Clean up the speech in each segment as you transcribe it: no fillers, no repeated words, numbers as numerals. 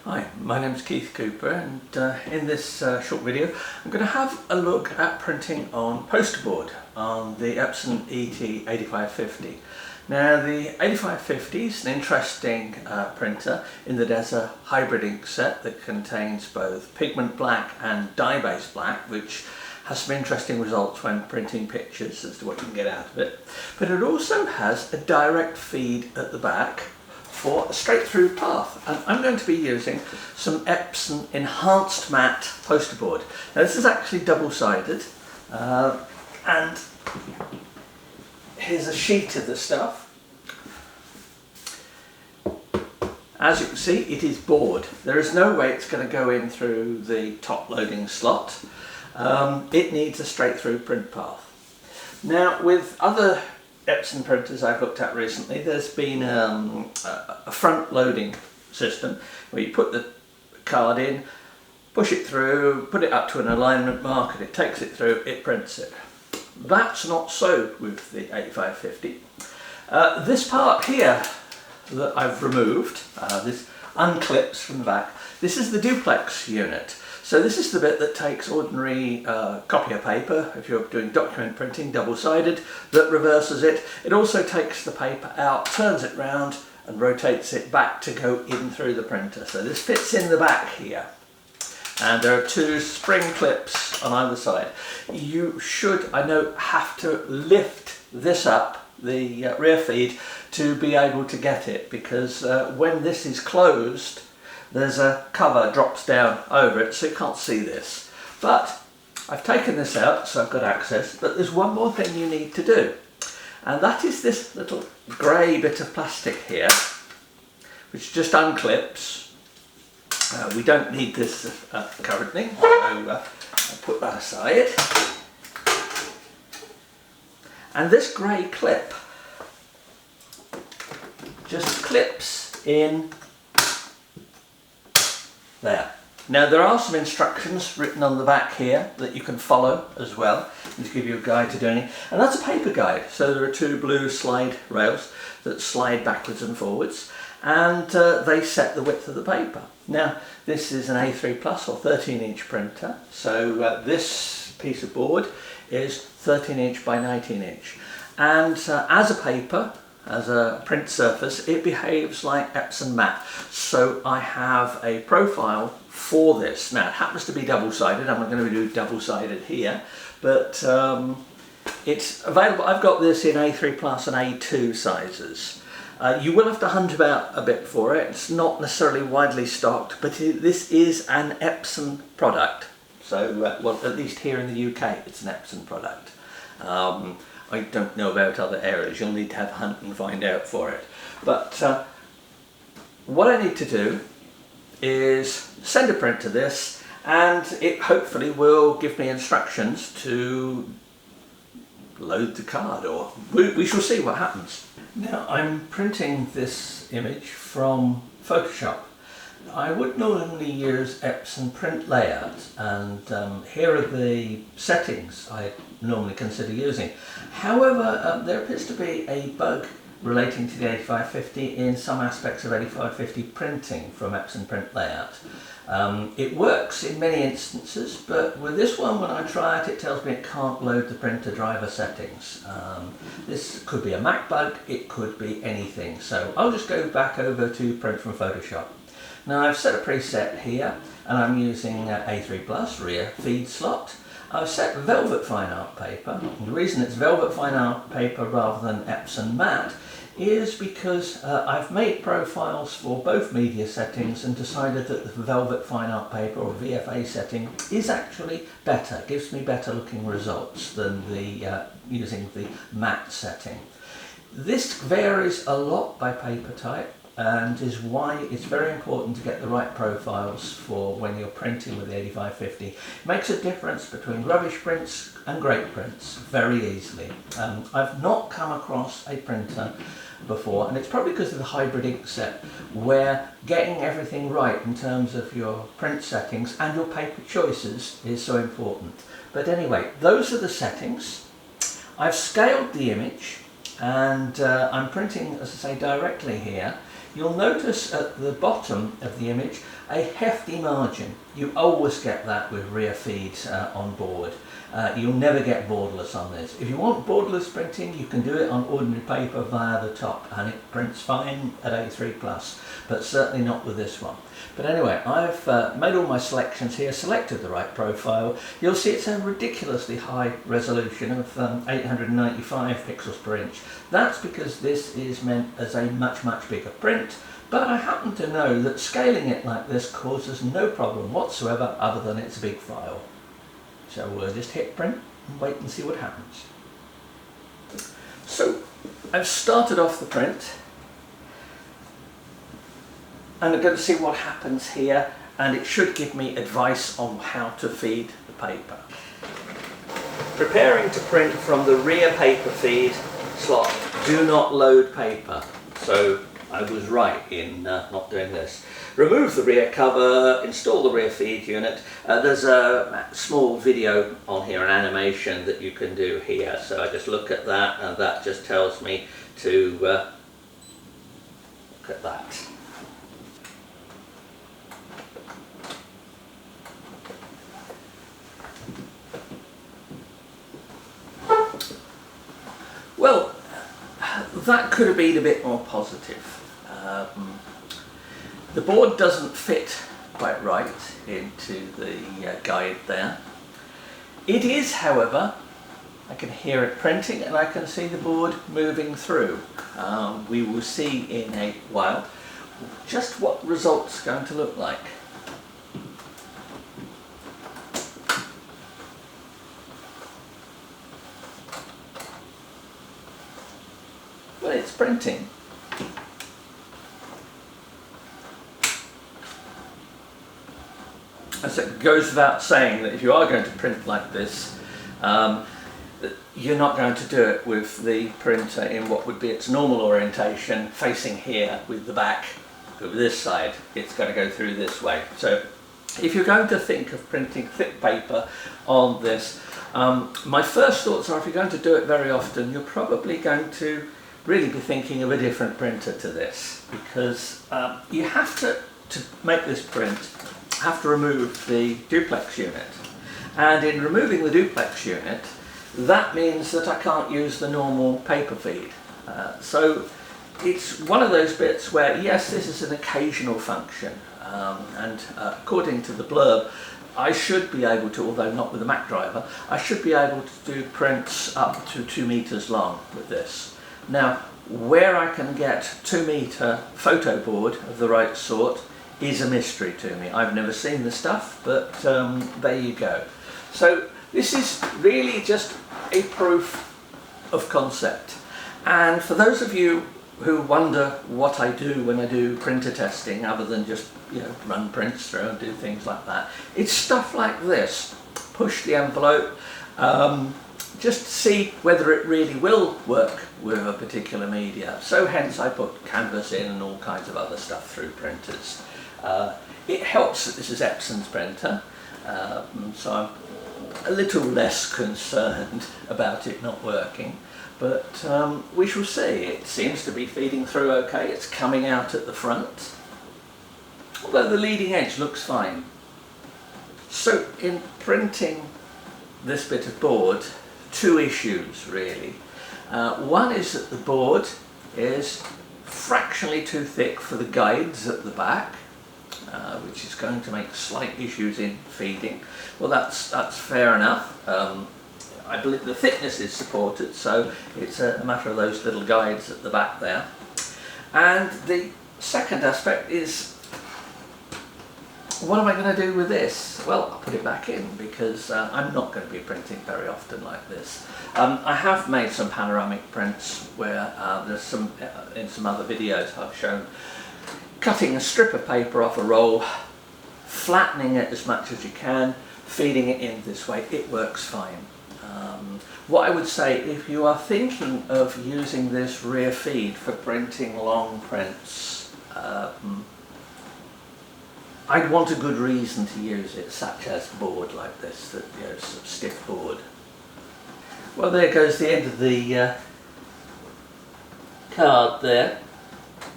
Hi, my name is Keith Cooper, and in this short video I'm going to have a look at printing on poster board on the Epson ET8550. Now the 8550 is an interesting printer in that there's a hybrid ink set that contains both pigment black and dye-based black, which has some interesting results when printing pictures as to what you can get out of it. But it also has a direct feed at the back for a straight through path, and I'm going to be using some Epson Enhanced Matte poster board. Now this is actually double-sided, and here's a sheet of the stuff. As you can see, it is board. There is no way it's going to go in through the top loading slot. It needs a straight through print path. Now with other Epson printers I've looked at recently, there's been a front loading system where you put the card in, push it through, put it up to an alignment mark, and it takes it through, it prints it. That's not so with the 8550. This part here that I've removed, this unclips from the back, this is the duplex unit. So this is the bit that takes ordinary copier paper, if you're doing document printing, double-sided, that reverses it. It also takes the paper out, turns it round and rotates it back to go in through the printer. So this fits in the back here. And there are two spring clips on either side. You should, I know, have to lift this up, the rear feed, to be able to get it, because when this is closed, there's a cover drops down over it, so you can't see this. But I've taken this out, so I've got access, but there's one more thing you need to do. And that is this little grey bit of plastic here, which just unclips. We don't need this currently, so I'll put that aside. And this grey clip just clips in there. Now there are some instructions written on the back here that you can follow as well, and to give you a guide to doing it. And that's a paper guide. So there are two blue slide rails that slide backwards and forwards, and they set the width of the paper. Now this is an A3 Plus or 13-inch printer, so this piece of board is 13-inch by 19-inch. And as a paper, as a print surface, it behaves like Epson Matte. So I have a profile for this. Now it happens to be double-sided. I'm not going to do double-sided here, but it's available. I've got this in A3 Plus and A2 sizes. You will have to hunt about a bit for it. It's not necessarily widely stocked, but this is an Epson product. So, well, at least here in the UK, it's an Epson product. I don't know about other areas. You'll need to have a hunt and find out for it. But what I need to do is send a print to this, and it hopefully will give me instructions to load the card, or we shall see what happens. Now I'm printing this image from Photoshop. I would normally use Epson Print Layout, and here are the settings I normally consider using. However, there appears to be a bug relating to the 8550 in some aspects of 8550 printing from Epson Print Layout. It works in many instances, but with this one, when I try it, it tells me it can't load the printer driver settings. This could be a Mac bug, it could be anything, so I'll just go back over to Print from Photoshop. Now I've set a preset here, and I'm using A3 Plus rear feed slot. I've set velvet fine art paper. And the reason it's velvet fine art paper rather than Epson Matte is because I've made profiles for both media settings and decided that the velvet fine art paper or VFA setting is actually better, gives me better looking results than the using the matte setting. This varies a lot by paper type, and is why it's very important to get the right profiles for when you're printing with the 8550. It makes a difference between rubbish prints and great prints very easily. I've not come across a printer before, and it's probably because of the hybrid ink set, where getting everything right in terms of your print settings and your paper choices is so important. But anyway, those are the settings. I've scaled the image and I'm printing, as I say, directly here. You'll notice at the bottom of the image a hefty margin. You always get that with rear feeds on board. You'll never get borderless on this. If you want borderless printing, you can do it on ordinary paper via the top, and it prints fine at A3+, but certainly not with this one. But anyway, I've made all my selections here, selected the right profile. You'll see it's a ridiculously high resolution of 895 pixels per inch. That's because this is meant as a much bigger print, but I happen to know that scaling it like this causes no problem whatsoever other than it's a big file. So we'll just hit print and wait and see what happens. So I've started off the print, and I'm going to see what happens here, and it should give me advice on how to feed the paper. Preparing to print from the rear paper feed slot. Do not load paper. So I was right in not doing this. Remove the rear cover, install the rear feed unit. There's a small video on here, an animation that you can do here. So I just look at that, and that just tells me to look at that. Well, that could have been a bit more positive. The board doesn't fit quite right into the guide there. It is, however, I can hear it printing and I can see the board moving through. We will see in a while just what results are going to look like. Well, it's printing. As it goes without saying that if you are going to print like this, you're not going to do it with the printer in what would be its normal orientation, facing here with the back over this side. It's going to go through this way. So if you're going to think of printing thick paper on this, my first thoughts are if you're going to do it very often, you're probably going to really be thinking of a different printer to this, because you have to make this print, have to remove the duplex unit, and in removing the duplex unit, that means that I can't use the normal paper feed. So it's one of those bits where, yes, this is an occasional function, and according to the blurb, I should be able to, although not with the Mac driver, I should be able to do prints up to 2 meters long with this. Now, where I can get 2 meter photo board of the right sort is a mystery to me. I've never seen the stuff, but there you go. So this is really just a proof of concept. And for those of you who wonder what I do when I do printer testing, other than just, you know, run prints through and do things like that, it's stuff like this. Push the envelope, just to see whether it really will work with a particular media. So hence I put canvas in and all kinds of other stuff through printers. It helps that this is Epson's printer, so I'm a little less concerned about it not working, but we shall see. It seems to be feeding through okay. It's coming out at the front, although the leading edge looks fine. So in printing this bit of board, 2 issues really. One is that the board is fractionally too thick for the guides at the back, which is going to make slight issues in feeding. Well, that's fair enough. I believe the thickness is supported, so it's a matter of those little guides at the back there. And the second aspect is, what am I going to do with this? Well, I'll put it back in, because I'm not going to be printing very often like this. I have made some panoramic prints where there's some, in some other videos I've shown, cutting a strip of paper off a roll, flattening it as much as you can, feeding it in this way. It works fine. What I would say, if you are thinking of using this rear feed for printing long prints, I'd want a good reason to use it, such as board like this, that, you know, sort of stiff board. Well, there goes the end of the card there.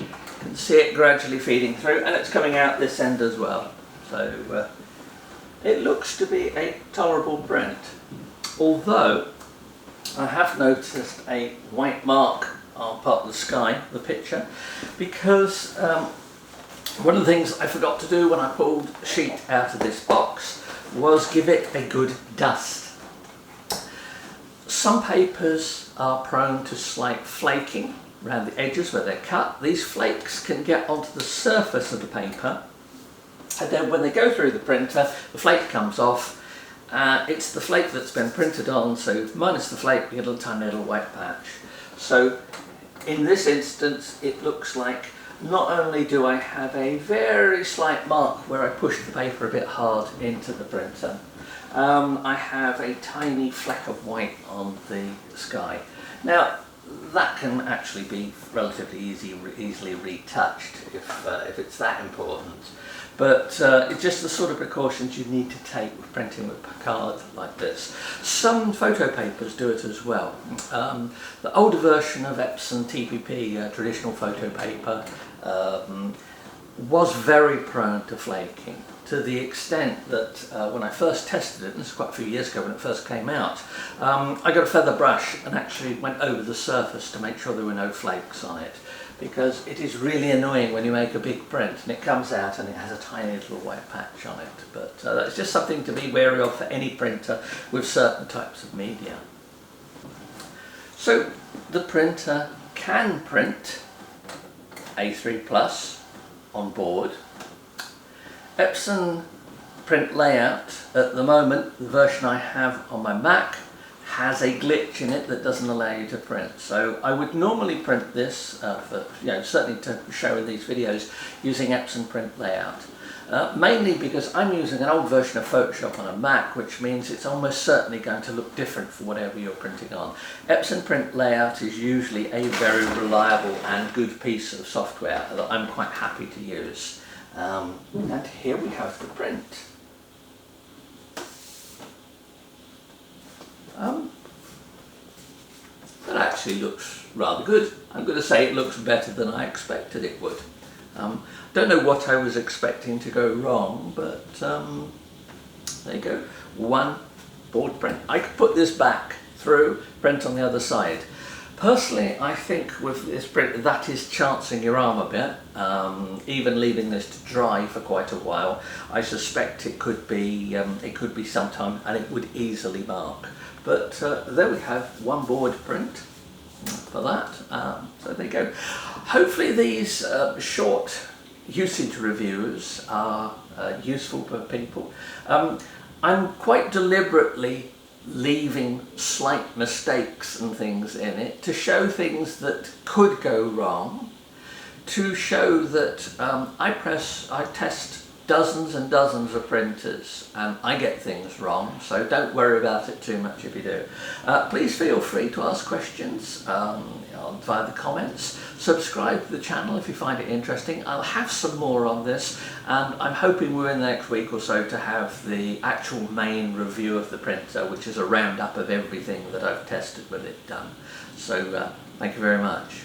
You can see it gradually feeding through, and it's coming out this end as well. So it looks to be a tolerable print, although I have noticed a white mark on part of the sky, the picture, because one of the things I forgot to do when I pulled the sheet out of this box was give it a good dust. Some papers are prone to slight flaking around the edges where they're cut. These flakes can get onto the surface of the paper, and then when they go through the printer, the flake comes off. It's the flake that's been printed on, so minus the flake we get a tiny little white patch. So in this instance it looks like not only do I have a very slight mark where I pushed the paper a bit hard into the printer, I have a tiny fleck of white on the sky. Now that can actually be relatively easily retouched if it's that important. But it's just the sort of precautions you need to take with printing with card like this. Some photo papers do it as well. The older version of Epson TPP, traditional photo paper, was very prone to flaking, to the extent that when I first tested it, and this is quite a few years ago when it first came out, I got a feather brush and actually went over the surface to make sure there were no flakes on it. Because it is really annoying when you make a big print and it comes out and it has a tiny little white patch on it. But that's just something to be wary of for any printer with certain types of media. So the printer can print A3 Plus on board. Epson print layout at the moment, the version I have on my Mac, has a glitch in it that doesn't allow you to print. So I would normally print this, certainly to show in these videos, using Epson print layout. Mainly because I'm using an old version of Photoshop on a Mac, which means it's almost certainly going to look different for whatever you're printing on. Epson print layout is usually a very reliable and good piece of software that I'm quite happy to use. And here we have the print. That actually looks rather good. I'm going to say it looks better than I expected it would. Don't know what I was expecting to go wrong, but there you go. One board print. I could put this back through, print on the other side. Personally, I think with this print that is chancing your arm a bit. Even leaving this to dry for quite a while, I suspect it could be sometime, and it would easily mark. But there we have one board print for that. So there you go. Hopefully these short usage reviews are useful for people. I'm quite deliberately leaving slight mistakes and things in it to show things that could go wrong, to show that I test dozens and dozens of printers and I get things wrong, so don't worry about it too much if you do. Please feel free to ask questions via the comments. Subscribe to the channel if you find it interesting. I'll have some more on this, and I'm hoping within the next week or so to have the actual main review of the printer, which is a roundup of everything that I've tested with it done. So thank you very much.